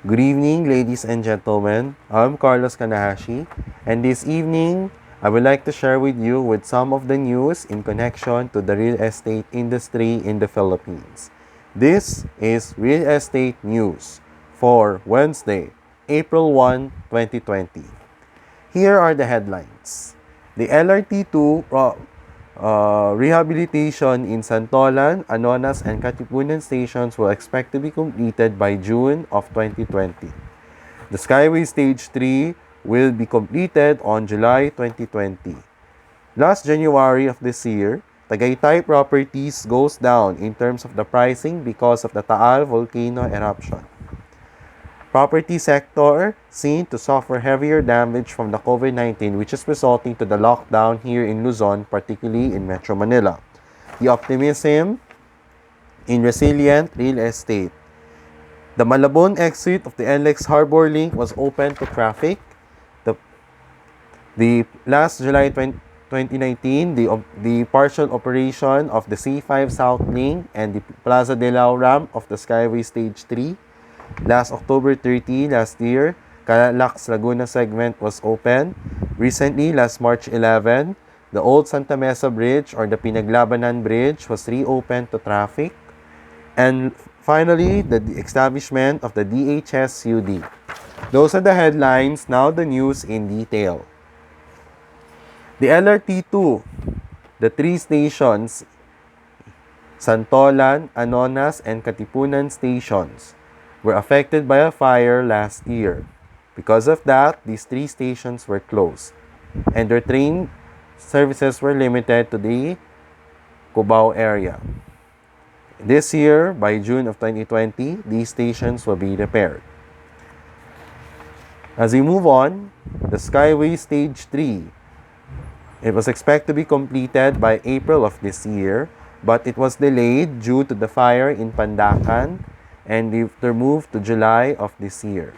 Good evening, ladies and gentlemen. I'm Carlos Kanahashi, and this evening, I would like to share with you with some of the news in connection to the real estate industry in the Philippines. This is Real Estate News for Wednesday, April 1, 2020. Here are the headlines. The LRT2 rehabilitation in Santolan, Anonas, and Katipunan stations will expect to be completed by June of 2020. The Skyway Stage 3 will be completed on July 2020. Last January of this year, Tagaytay Properties goes down in terms of the pricing because of the Taal volcano eruption. Property sector seen to suffer heavier damage from the COVID-19, which is resulting to the lockdown here in Luzon, particularly in Metro Manila. The optimism in resilient real estate. The Malabon exit of the NLEX Harbor Link was open to traffic. The last July 2019, the partial operation of the C5 South Link and the Plaza de la ramp of the Skyway Stage 3. Last October 30 last year, Calax Laguna segment was open. Recently, last March 11, the old Santa Mesa Bridge or the Pinaglabanan Bridge was reopened to traffic. And finally, the establishment of the DHSUD. Those are the headlines. Now the news in detail. The LRT2, the three stations, Santolan, Anonas, and Katipunan stations, were affected by a fire last year. Because of that, these three stations were closed, and their train services were limited to the Cubao area. This year, by June of 2020, these stations will be repaired. As we move on, the Skyway Stage 3. It was expected to be completed by April of this year, but it was delayed due to the fire in Pandacan, and they're moved to July of this year.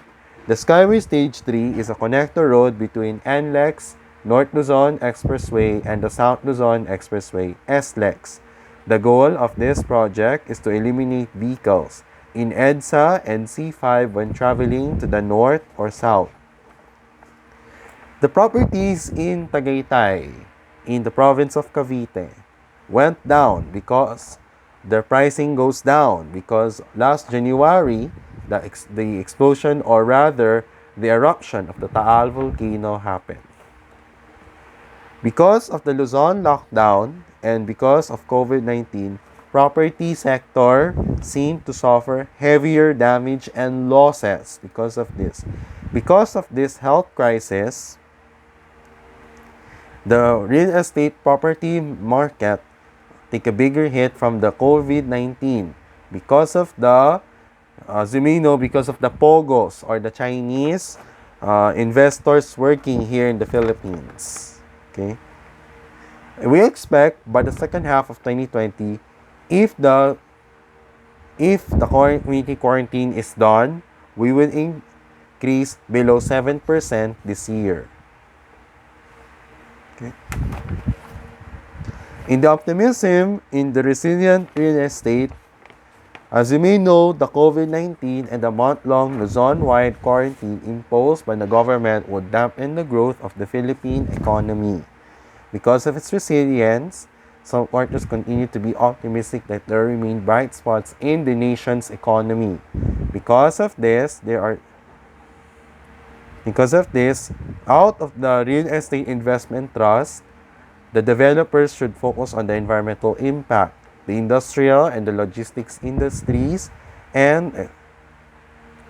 The Skyway Stage 3 is a connector road between NLEX, North Luzon Expressway, and the South Luzon Expressway, SLEX. The goal of this project is to eliminate vehicles in EDSA and C5 when traveling to the north or south. The properties in Tagaytay, in the province of Cavite, went down because their pricing goes down because last January, the explosion or rather the eruption of the Taal volcano happened. Because of the Luzon lockdown and because of COVID-19, property sector seemed to suffer heavier damage and losses because of this. Because of this health crisis, the real estate property market take a bigger hit from the COVID-19 because of the, as you may know, because of the POGOs or the Chinese investors working here in the Philippines. Okay, we expect by the second half of 2020, if the community quarantine is done, we will increase below 7% this year. Okay. In the optimism in the resilient real estate, as you may know, the COVID-19 and the month-long Luzon-wide quarantine imposed by the government would dampen the growth of the Philippine economy. Because of its resilience, some quarters continue to be optimistic that there remain bright spots in the nation's economy. Because of this, out of the real estate investment trust, the developers should focus on the environmental impact, the industrial and the logistics industries, and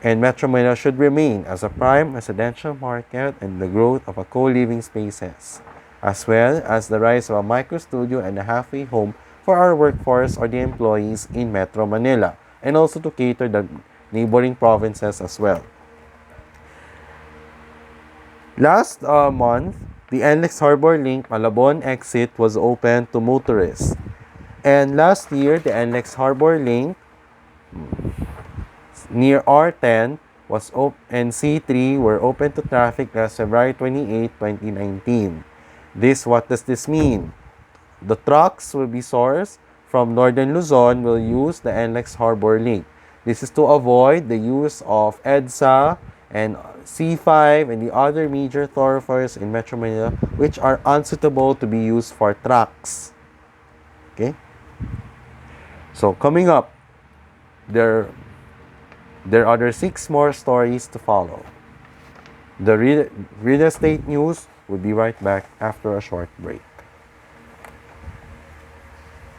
Metro Manila should remain as a prime residential market and the growth of a co-living spaces, as well as the rise of a micro-studio and a halfway home for our workforce or the employees in Metro Manila, and also to cater the neighboring provinces as well. Last month, the NLEX Harbor Link Malabon exit was open to motorists. And last year, the NLEX Harbor Link near R10 was and C3 were open to traffic last February 28, 2019. What does this mean? The trucks will be sourced from Northern Luzon will use the NLEX Harbor Link. This is to avoid the use of EDSA and C5 and the other major thoroughfares in Metro Manila which are unsuitable to be used for trucks. Okay? So coming up, there are other 6 more stories to follow. The real estate news will be right back after a short break.